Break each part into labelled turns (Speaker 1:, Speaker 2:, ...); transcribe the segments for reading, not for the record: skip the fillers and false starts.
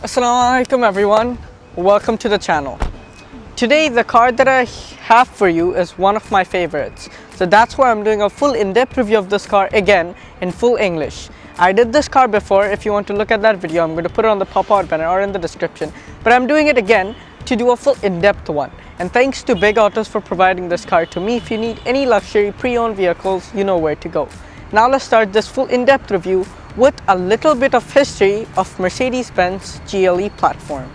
Speaker 1: Assalamualaikum everyone, welcome to the channel. Today the car that I have for you is one of my favorites. So that's why I'm doing a full in-depth review of this car again in full English. I did this car before. If you want to look at that video, I'm going to put it on the pop-out banner or in the description. But I'm doing it again to do a full in-depth one. And thanks to Big Autos for providing this car to me. If you need any luxury pre-owned vehicles, you know where to go. Now let's start this full in-depth review with a little bit of history of Mercedes-Benz GLE platform.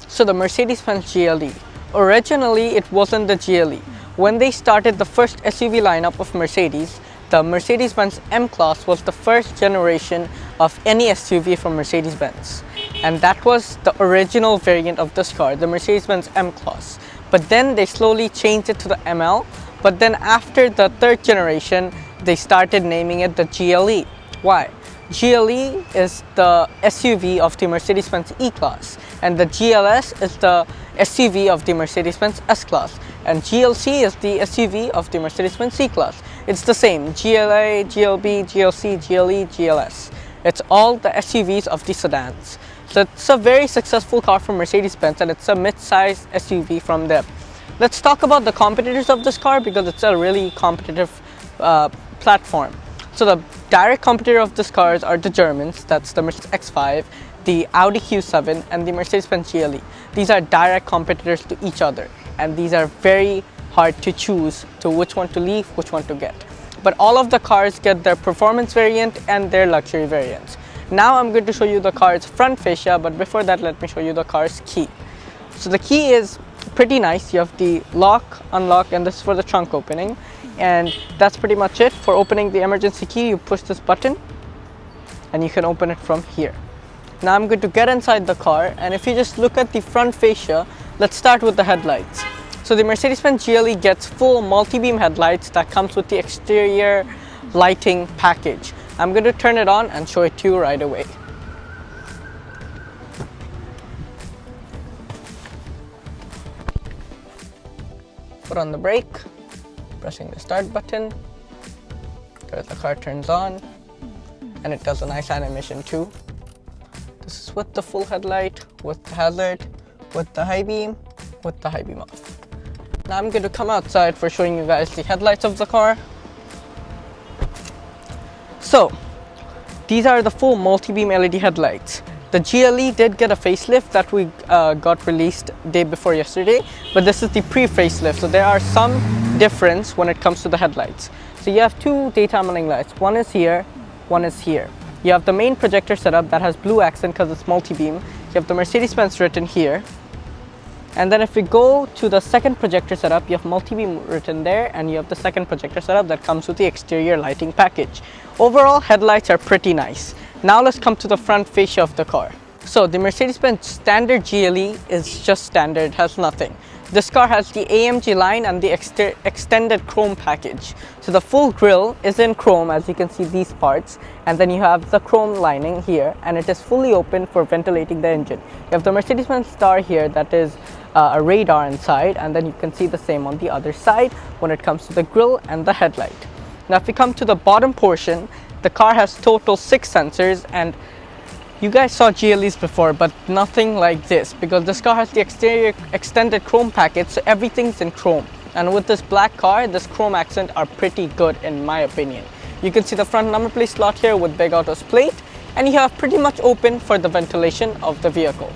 Speaker 1: So the Mercedes-Benz GLE, originally it wasn't the GLE. When they started the first SUV lineup of Mercedes, the Mercedes-Benz M-Class was the first generation of any SUV from Mercedes-Benz. And that was the original variant of this car, the Mercedes-Benz M-Class. But then they slowly changed it to the ML. But then after the third generation, they started naming it the GLE. Why? GLE is the SUV of the Mercedes-Benz E-Class, and the GLS is the SUV of the Mercedes-Benz S-Class, and GLC is the SUV of the Mercedes-Benz C-Class. It's the same, GLA, GLB, GLC, GLE, GLS. It's all the SUVs of the sedans. So it's a very successful car from Mercedes-Benz, and it's a mid-sized SUV from them. Let's talk about the competitors of this car because it's a really competitive platform. So the direct competitor of this cars are the Germans, that's the Mercedes X5, the Audi Q7 and the Mercedes-Benz GLE. These are direct competitors to each other, and these are very hard to choose to which one to leave, which one to get. But all of the cars get their performance variant and their luxury variants. Now I'm going to show you the car's front fascia, but before that let me show you the car's key. So the key is pretty nice. You have the lock, unlock, and this is for the trunk opening. And that's pretty much it. For opening the emergency key, you push this button and you can open it from here. Now I'm going to get inside the car, and if you just look at the front fascia, let's start with the headlights. So the Mercedes-Benz GLE gets full multi-beam headlights that comes with the exterior lighting package. I'm going to turn it on and show it to you right away. Put on the brake, pressing the start button, the car turns on, and it does a nice animation too. This is with the full headlight, with the hazard, with the high beam off. Now I'm going to come outside for showing you guys the headlights of the car. So these are the full multi-beam LED headlights. The GLE did get a facelift that we got released day before yesterday, but this is the pre-facelift, so there are some difference when it comes to the headlights. So you have two daytime running lights, one is here, one is here. You have the main projector setup that has blue accent because it's multi-beam. You have the Mercedes-Benz written here. And then if we go to the second projector setup, you have multi-beam written there, and you have the second projector setup that comes with the exterior lighting package. Overall, headlights are pretty nice. Now let's come to the front fascia of the car. So the Mercedes-Benz standard GLE is just standard, has nothing. This car has the AMG line and the extended chrome package. So the full grille is in chrome, as you can see these parts, and then you have the chrome lining here, and it is fully open for ventilating the engine. You have the Mercedes-Benz star here that is a radar inside, and then you can see the same on the other side when it comes to the grille and the headlight. Now if we come to the bottom portion, the car has total 6 sensors, and you guys saw GLEs before, but nothing like this because this car has the exterior extended chrome package, so everything's in chrome. And with this black car, this chrome accent are pretty good in my opinion. You can see the front number plate slot here with Big Autos plate, and you have pretty much open for the ventilation of the vehicle.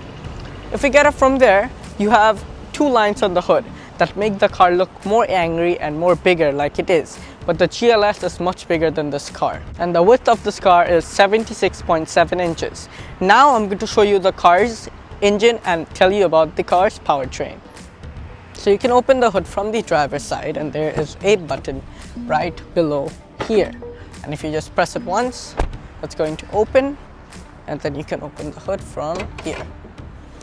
Speaker 1: If we get it from there, you have two lines on the hood that make the car look more angry and more bigger like it is. But the GLS is much bigger than this car, and the width of this car is 76.7 inches. Now I'm going to show you the car's engine and tell you about the car's powertrain. So you can open the hood from the driver's side, and there is a button right below here, and if you just press it once, it's going to open, and then you can open the hood from here,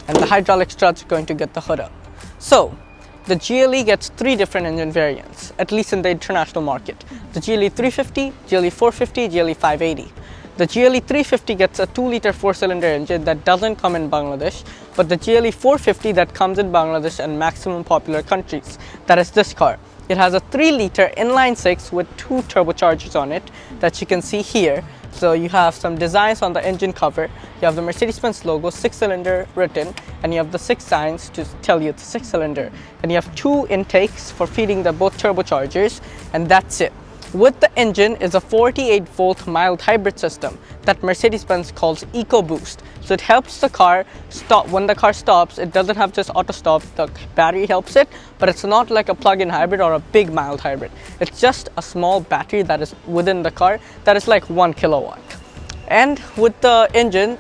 Speaker 1: and the hydraulic struts are going to get the hood up. So the GLE gets 3 different engine variants, at least in the international market. The GLE 350, GLE 450, GLE 580. The GLE 350 gets a 2-liter 4-cylinder engine that doesn't come in Bangladesh, but the GLE 450 that comes in Bangladesh and maximum popular countries, that is this car. It has a 3-liter inline-6 with 2 turbochargers on it that you can see here. So you have some designs on the engine cover. You have the Mercedes-Benz logo, 6-cylinder written, and you have the 6 signs to tell you it's a 6-cylinder. And you have 2 intakes for feeding the both turbochargers, and that's it. With the engine is a 48-volt mild hybrid system that Mercedes-Benz calls EcoBoost. So it helps the car stop. When the car stops, it doesn't have just auto stop, the battery helps it, but it's not like a plug-in hybrid or a big mild hybrid. It's just a small battery that is within the car that is like 1 kilowatt. And with the engine,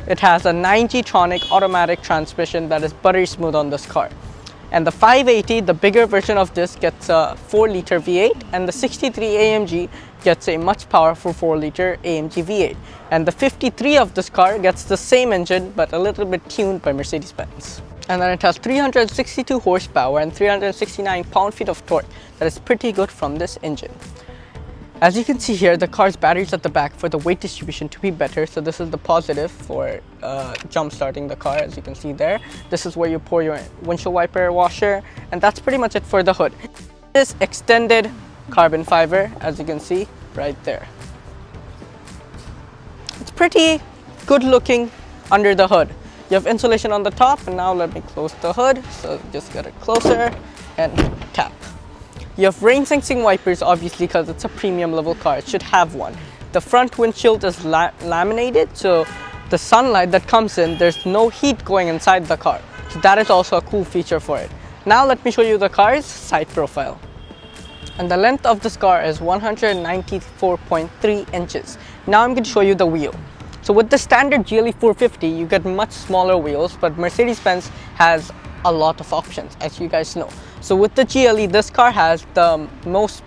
Speaker 1: it has a 9G-tronic automatic transmission that is buttery smooth on this car. And the 580, the bigger version of this, gets a 4-liter V8, and the 63 AMG gets a much powerful 4-liter AMG V8. And the 53 of this car gets the same engine but a little bit tuned by Mercedes-Benz. And then it has 362 horsepower and 369 pound-feet of torque. That is pretty good from this engine. As you can see here, the car's battery is at the back for the weight distribution to be better. So this is the positive for jump starting the car, as you can see there. This is where you pour your windshield wiper washer, and that's pretty much it for the hood. This extended carbon fiber, as you can see right there. It's pretty good looking under the hood. You have insulation on the top, and now let me close the hood. So just get it closer and tap. You have rain sensing wipers, obviously, because it's a premium level car. It should have one. The front windshield is laminated, so the sunlight that comes in, there's no heat going inside the car. So that is also a cool feature for it. Now let me show you the car's side profile. And the length of this car is 194.3 inches. Now I'm going to show you the wheel. So with the standard GLE 450, you get much smaller wheels, but Mercedes-Benz has a lot of options, as you guys know. So with the GLE, this car has the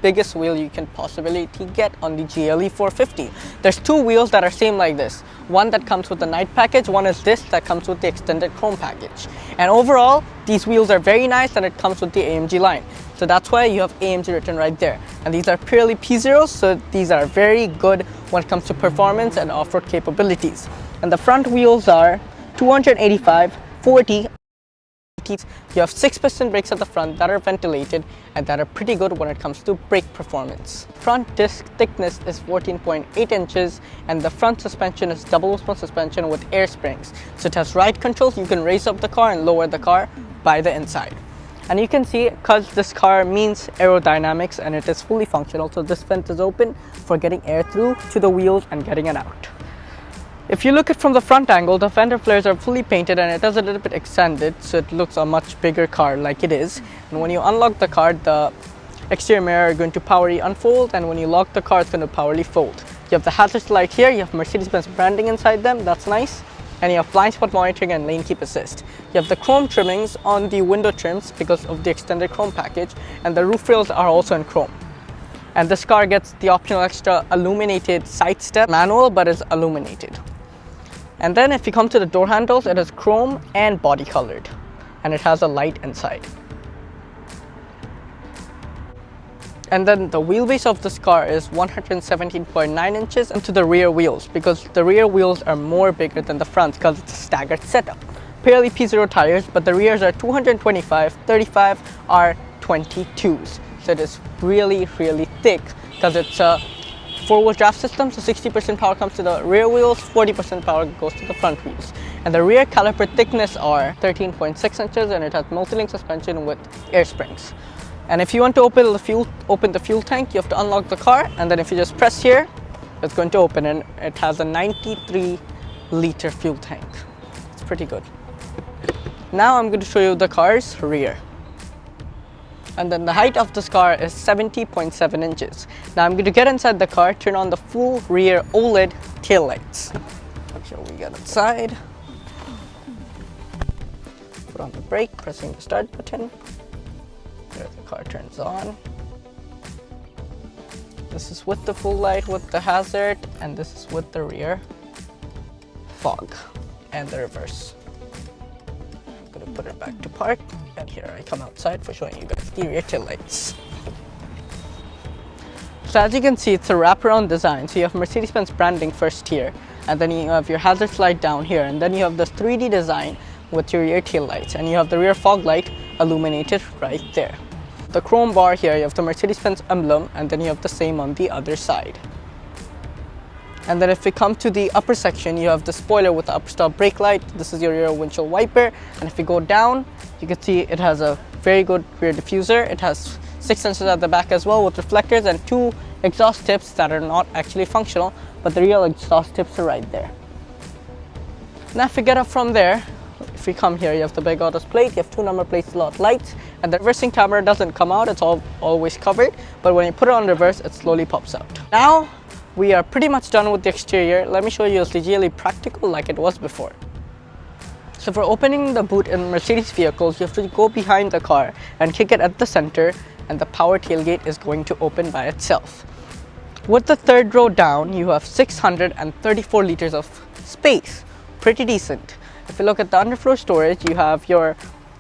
Speaker 1: biggest wheel you can possibly get on the GLE 450. There's 2 wheels that are same like this. One that comes with the night package, one is this that comes with the extended chrome package. And overall, these wheels are very nice, and it comes with the AMG line. So that's why you have AMG written right there. And these are purely P0s, so these are very good when it comes to performance and off-road capabilities. And the front wheels are 285, 40. You have 6-piston brakes at the front that are ventilated and that are pretty good when it comes to brake performance. Front disc thickness is 14.8 inches, and the front suspension is double wishbone suspension with air springs. So it has ride controls. You can raise up the car and lower the car by the inside. And you can see, because this car means aerodynamics and it is fully functional, so this vent is open for getting air through to the wheels and getting it out. If you look at from the front angle, the fender flares are fully painted and it is a little bit extended, so it looks a much bigger car like it is. And when you unlock the car, the exterior mirror are going to powerly unfold, and when you lock the car, it's going to powerly fold. You have the hazard light here, you have Mercedes-Benz branding inside them, that's nice. And you have blind spot monitoring and lane keep assist. You have the chrome trimmings on the window trims because of the extended chrome package, and the roof rails are also in chrome. And this car gets the optional extra illuminated side step manual, but is illuminated. And then if you come to the door handles, it is chrome and body colored, and it has a light inside. And then the wheelbase of this car is 117.9 inches into the rear wheels, because the rear wheels are more bigger than the front because it's a staggered setup. Purely P0 tires, but the rears are 225, 35 are 22s. So it is really, really thick because it's a 4-wheel drive system, so 60% power comes to the rear wheels, 40% power goes to the front wheels. And the rear caliper thickness are 13.6 inches, and it has multi-link suspension with air springs. And if you want to open the fuel tank, you have to unlock the car, and then if you just press here, it's going to open, and it has a 93-liter fuel tank. It's pretty good. Now I'm going to show you the car's rear. And then the height of this car is 70.7 inches. Now I'm going to get inside the car, turn on the full rear OLED taillights. So we get inside. Put on the brake, pressing the start button. There the car turns on. This is with the full light with the hazard, and this is with the rear fog and the reverse. I'm going to put it back to park, and here I come outside for showing you guys the rear tail lights. So as you can see, it's a wraparound design. So you have Mercedes-Benz branding first here, and then you have your hazard light down here, and then you have this 3D design with your rear tail lights, and you have the rear fog light illuminated right there. The chrome bar here, you have the Mercedes-Benz emblem, and then you have the same on the other side. And then if we come to the upper section, you have the spoiler with the upper stop brake light. This is your rear windshield wiper. And if we go down, you can see it has a very good rear diffuser. It has 6 sensors at the back as well with reflectors and 2 exhaust tips that are not actually functional, but the real exhaust tips are right there. Now if we get up from there, if we come here, you have the big autos plate, you have 2 number plate slot lights, and the reversing camera doesn't come out, it's always covered, but when you put it on reverse, it slowly pops out. Now we are pretty much done with the exterior. Let me show you the GLE practical like it was before. So for opening the boot in Mercedes vehicles, you have to go behind the car and kick it at the center, and the power tailgate is going to open by itself. With the third row down, you have 634 liters of space. Pretty decent. If you look at the underfloor storage, you have your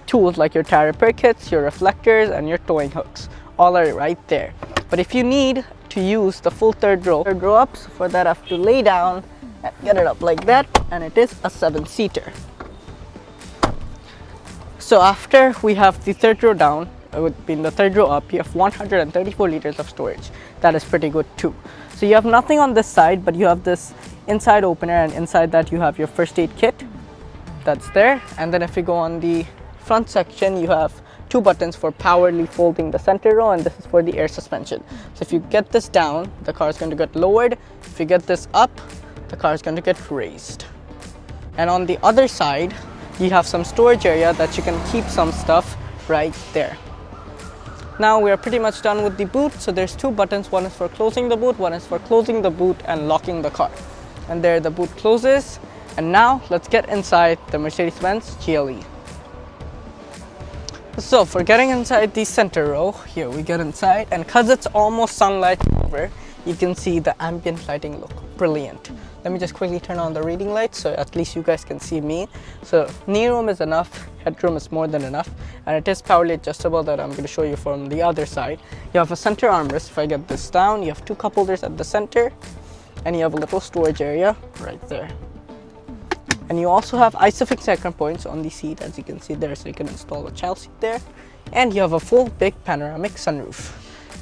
Speaker 1: tools like your tire repair kits, your reflectors, and your towing hooks. All are right there. But if you need to use the full third row up, so for that I have to lay down and get it up like that, and it is a 7-seater. So after we have the third row down, in the third row up, you have 134 liters of storage. That is pretty good too. So you have nothing on this side, but you have this inside opener, and inside that you have your first aid kit. That's there. And then if you go on the front section, you have 2 buttons for powerfully folding the center row, and this is for the air suspension. So if you get this down, the car is going to get lowered. If you get this up, the car is going to get raised. And on the other side, you have some storage area that you can keep some stuff right there. Now we are pretty much done with the boot. So there's 2 buttons. One is for closing the boot, one is for closing the boot and locking the car. And there the boot closes. And now let's get inside the Mercedes-Benz GLE. So for getting inside the center row, here we get inside, and because it's almost sunlight over, you can see the ambient lighting look brilliant. Let me just quickly turn on the reading lights so at least you guys can see me. So knee room is enough, headroom is more than enough, and it is powerfully adjustable that I'm going to show you from the other side. You have a center armrest. If I get this down, you have 2 cup holders at the center, and you have a little storage area right there. And you also have ISOFIX anchor points on the seat, as you can see there, so you can install a child seat there. And you have a full big panoramic sunroof.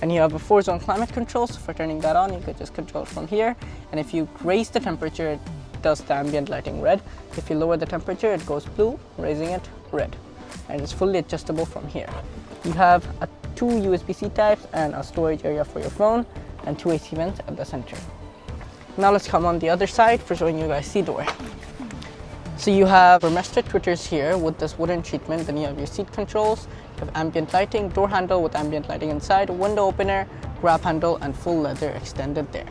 Speaker 1: And you have a 4-zone climate control, so for turning that on, you can just control it from here. And if you raise the temperature, it does the ambient lighting red. If you lower the temperature, it goes blue, raising it red. And it's fully adjustable from here. You have 2 USB-C types and a storage area for your phone, and 2 AC vents at the center. Now let's come on the other side for showing you guys the door. So you have Mercedes tweeters here with this wooden treatment. Then you have your seat controls, you have ambient lighting, door handle with ambient lighting inside, window opener, grab handle, and full leather extended there.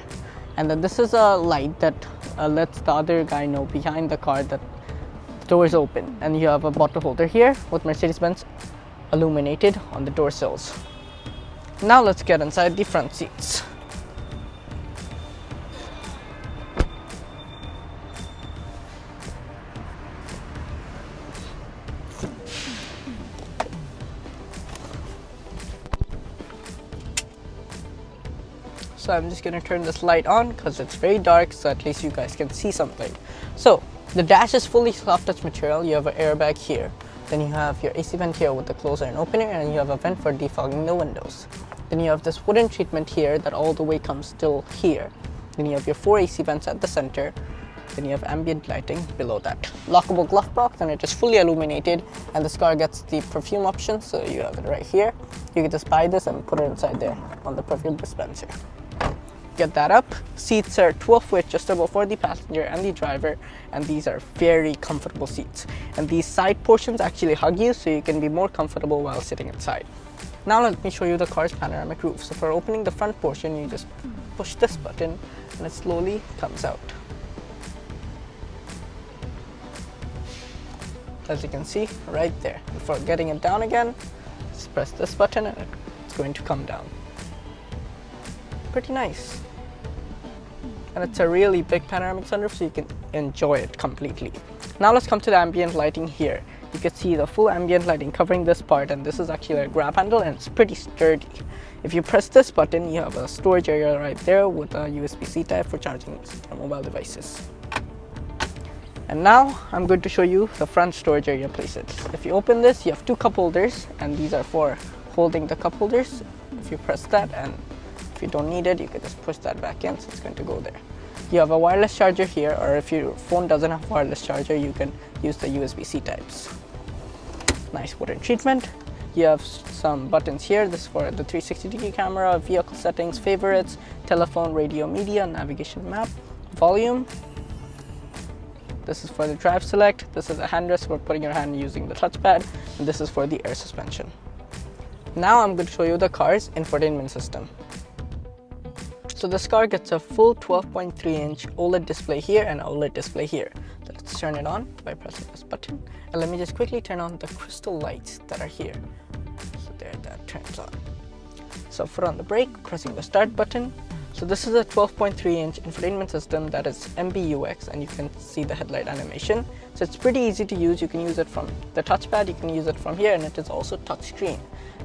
Speaker 1: And then this is a light that lets the other guy know behind the car that the door is open. And you have a bottle holder here with Mercedes-Benz illuminated on the door sills. Now let's get inside the front seats. So I'm just going to turn this light on because it's very dark, so at least you guys can see something. So the dash is fully soft touch material. You have an airbag here. Then you have your AC vent here with the closer and opener, and you have a vent for defogging the windows. Then you have this wooden treatment here that all the way comes till here. Then you have your 4 AC vents at the center. Then you have ambient lighting below that. Lockable glove box, and it is fully illuminated, and this car gets the perfume option, so you have it right here. You can just buy this and put it inside there on the perfume dispenser. Get that up. Seats are 12-way adjustable for the passenger and the driver, and these are very comfortable seats. And these side portions actually hug you, so you can be more comfortable while sitting inside. Now let me show you the car's panoramic roof. So for opening the front portion, you just push this button and it slowly comes out. As you can see right there. Before getting it down again, just press this button and it's going to come down. Pretty nice. And it's a really big panoramic sunroof, so you can enjoy it completely. Now let's come to the ambient lighting here. You can see the full ambient lighting covering this part, and this is actually a grab handle and it's pretty sturdy. If you press this button, you have a storage area right there with a USB-C type for charging your mobile devices. And now I'm going to show you the front storage area places. If you open this, you have 2 cup holders, and these are for holding the cup holders. If you press that, and if you don't need it, you can just push that back in, so it's going to go there. You have a wireless charger here, or if your phone doesn't have wireless charger, you can use the USB-C types. Nice wooden treatment. You have some buttons here. This is for the 360-degree camera, vehicle settings, favorites, telephone, radio, media, navigation, map, volume. This is for the drive select. This is a hand rest for putting your hand using the touchpad, and this is for the air suspension. Now I'm going to show you the car's infotainment system. So this car gets a full 12.3-inch OLED display here and OLED display here. So let's turn it on by pressing this button. And let me just quickly turn on the crystal lights that are here. So there, that turns on. So foot on the brake, pressing the start button. So this is a 12.3-inch infotainment system that is MBUX, and you can see the headlight animation. So it's pretty easy to use. You can use it from the touchpad, you can use it from here, and it is also touchscreen.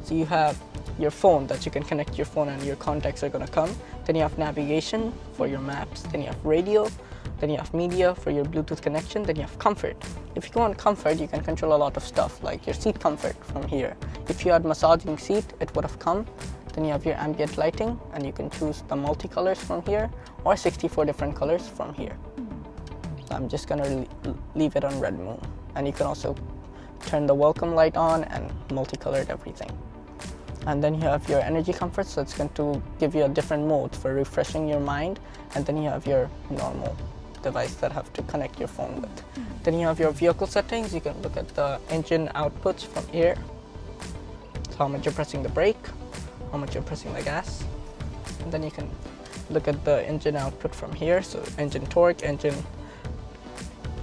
Speaker 1: So you have your phone that you can connect your phone and your contacts are going to come. Then you have navigation for your maps, then you have radio, then you have media for your Bluetooth connection, then you have comfort. If you go on comfort, you can control a lot of stuff like your seat comfort from here. If you had massaging seat, it would have come. Then you have your ambient lighting, and you can choose the multicolors from here or 64 different colors from here. I'm just gonna leave it on red moon, and you can also turn the welcome light on and multicolored everything. And then you have your energy comfort, so it's going to give you a different mode for refreshing your mind. And then you have your normal device that have to connect your phone with. Then you have your vehicle settings. You can look at the engine outputs from here. So how much you're pressing the brake, how much you're pressing the gas. And then you can look at the engine output from here. So engine torque, engine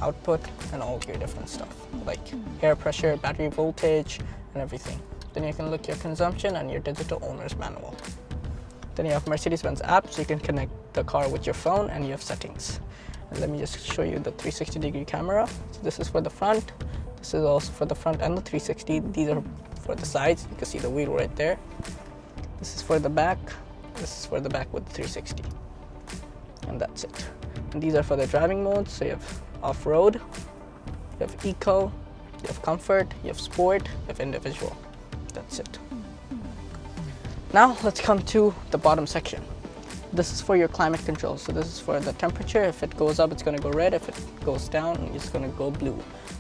Speaker 1: output, and all your different stuff like air pressure, battery voltage, and everything. Then you can look your consumption and your digital owner's manual. Then you have Mercedes-Benz app, so you can connect the car with your phone, and you have settings. And let me just show you the 360-degree camera. So this is for the front. This is also for the front and the 360. These are for the sides. You can see the wheel right there. This is for the back. This is for the back with the 360. And that's it. And these are for the driving modes. So you have off-road, you have eco, you have comfort, you have sport, you have individual. That's it. Now let's come to the bottom section. This is for your climate control. So this is for the temperature. If it goes up, it's going to go red. If it goes down, it's going to go blue.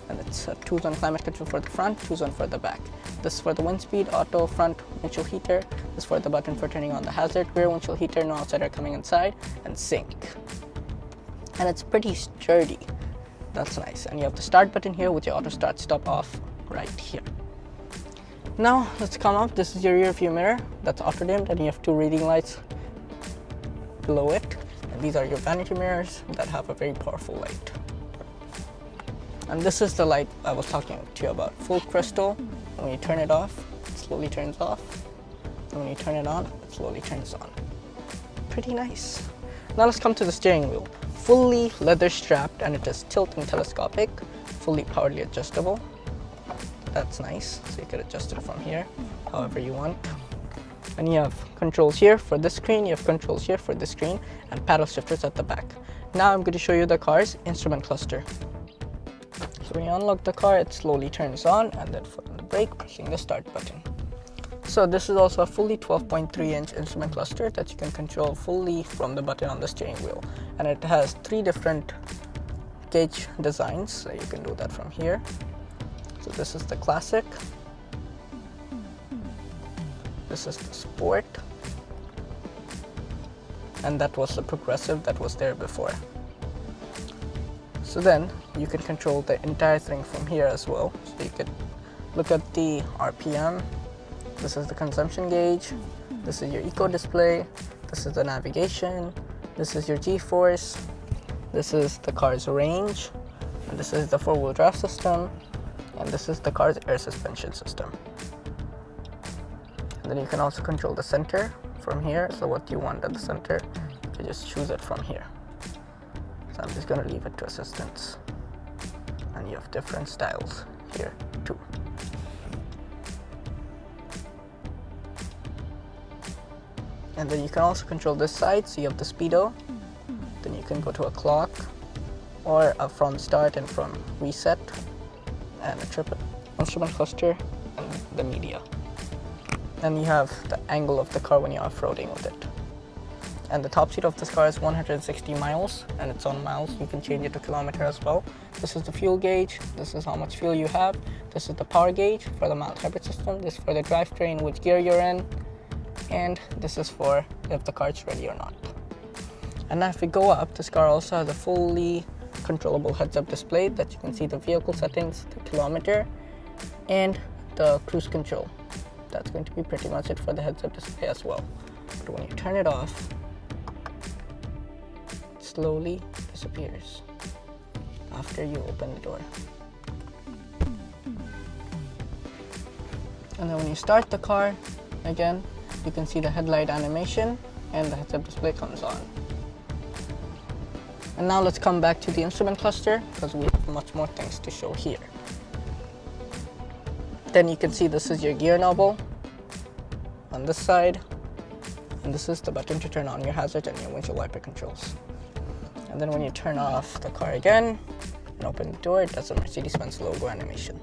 Speaker 1: And it's a 2-zone climate control for the front, 2-zone for the back. This is for the wind speed, auto, front windshield heater. This is for the button for turning on the hazard, rear windshield heater, no outsider coming inside, and sync. And it's pretty sturdy. That's nice. And you have the start button here with your auto start stop off right here. Now let's come up. This is your rear view mirror that's auto dimmed, and you have 2 reading lights below it. And these are your vanity mirrors that have a very powerful light. And this is the light I was talking to you about. Full crystal. When you turn it off, it slowly turns off. And when you turn it on, it slowly turns on. Pretty nice. Now let's come to the steering wheel. Fully leather strapped, and it is tilt and telescopic, fully powerly adjustable. That's nice, so you can adjust it from here however you want. And you have controls here for this screen, you have controls here for this screen, and paddle shifters at the back. Now I'm going to show you the car's instrument cluster. So when you unlock the car, it slowly turns on, and then foot on the brake, pressing the start button. So this is also a fully 12.3-inch instrument cluster that you can control fully from the button on the steering wheel. And it has 3 different gauge designs, so you can do that from here. So this is the classic, this is the sport, and that was the progressive that was there before. So then you can control the entire thing from here as well. So you could look at the RPM, this is the consumption gauge, this is your eco display, this is the navigation, this is your G-force, this is the car's range, and this is the 4-wheel drive system, and this is the car's air suspension system. And then you can also control the center from here. So what you want at the center, you can just choose it from here. So I'm just going to leave it to assistance. And you have different styles here too. And then you can also control this side. So you have the speedo. Then you can go to a clock or a from start and from reset, and a triple instrument cluster, and the media. And you have the angle of the car when you're off-roading with it. And the top speed of this car is 160 miles, and it's on miles. You can change it to kilometer as well. This is the fuel gauge. This is how much fuel you have. This is the power gauge for the mild hybrid system. This is for the drivetrain, which gear you're in. And this is for if the car is ready or not. And now if we go up, this car also has a fully controllable heads-up display that you can see the vehicle settings, the kilometer, and the cruise control. That's going to be pretty much it for the heads-up display as well. But when you turn it off, it slowly disappears after you open the door. And then when you start the car, again, you can see the headlight animation and the heads-up display comes on. And now let's come back to the instrument cluster because we have much more things to show here. Then you can see this is your gear knob on this side, and this is the button to turn on your hazard and your windshield wiper controls. And then when you turn off the car again and open the door, it does a Mercedes-Benz logo animation.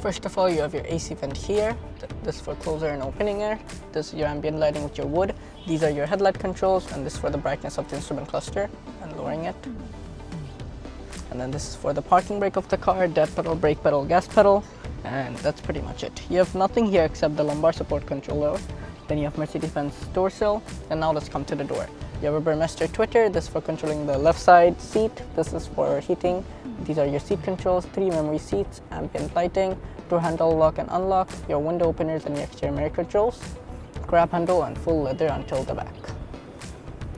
Speaker 1: First of all, you have your AC vent here. This is for closer and opening air. This is your ambient lighting with your wood. These are your headlight controls, and this is for the brightness of the instrument cluster and lowering it. And then this is for the parking brake of the car, dead pedal, brake pedal, gas pedal, and that's pretty much it. You have nothing here except the lumbar support controller. Then you have Mercedes-Benz door sill, and now let's come to the door. You have a Burmester Twitter. This is for controlling the left side seat. This is for heating. These are your seat controls, 3 memory seats, ambient lighting, door handle lock and unlock, your window openers and your exterior mirror controls, grab handle and full leather until the back.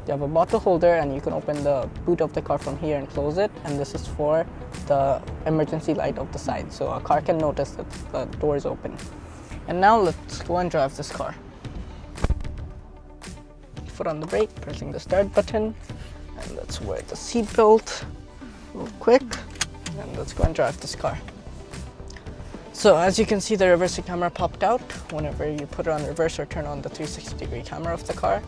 Speaker 1: You have a bottle holder and you can open the boot of the car from here and close it, and this is for the emergency light of the side, so a car can notice that the door is open. And now let's go and drive this car. Foot on the brake, pressing the start button, and let's wear the seat belt real quick, and let's go and drive this car. So as you can see, the reversing camera popped out whenever you put it on reverse or turn on the 360-degree camera of the car.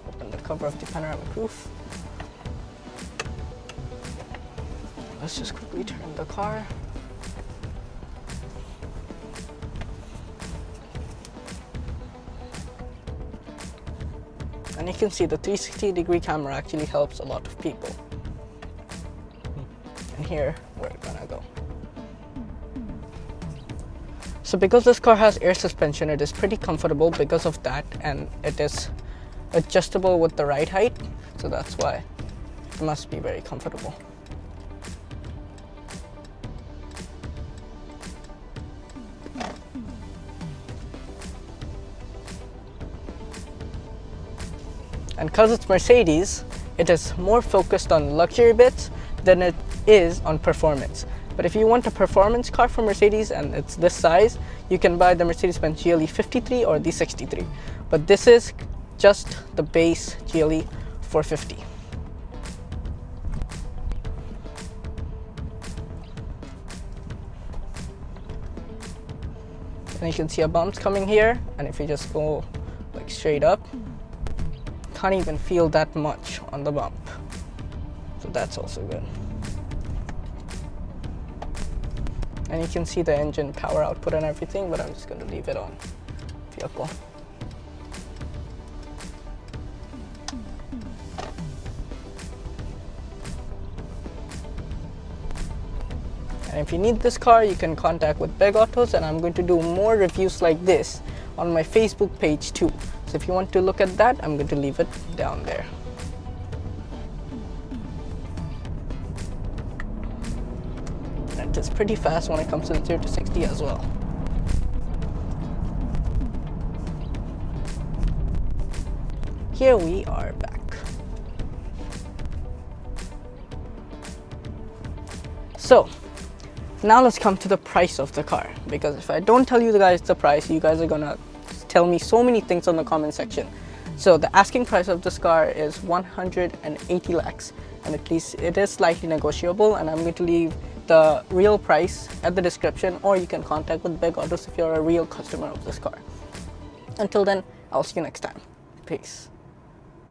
Speaker 1: Open the cover of the panoramic roof. Let's just quickly turn the car. And you can see the 360-degree camera actually helps a lot of people. And here we're gonna go. So because this car has air suspension, it is pretty comfortable because of that, and it is adjustable with the ride height, so that's why it must be very comfortable. And because it's Mercedes, it is more focused on luxury bits than it is on performance. But if you want a performance car from Mercedes and it's this size, you can buy the Mercedes-Benz GLE 53 or the 63. But this is just the base GLE 450. And you can see a bumps coming here, and if you just go like straight up, can't even feel that much on the bump, so that's also good. And you can see the engine power output and everything, but I'm just going to leave it on vehicle. And if you need this car, you can contact with Beg Autos, and I'm going to do more reviews like this on my Facebook page too. So if you want to look at that, I'm going to leave it down there. And it is pretty fast when it comes to the 0 to 60 as well. Here we are back. So now let's come to the price of the car, because if I don't tell you guys the price, you guys are gonna tell me so many things on the comment section. So the asking price of this car is 180 lakhs, and at least it is slightly negotiable, and I'm going to leave the real price at the description, or you can contact with Beg Autos if you're a real customer of this car. Until then, I'll see you next time. Peace.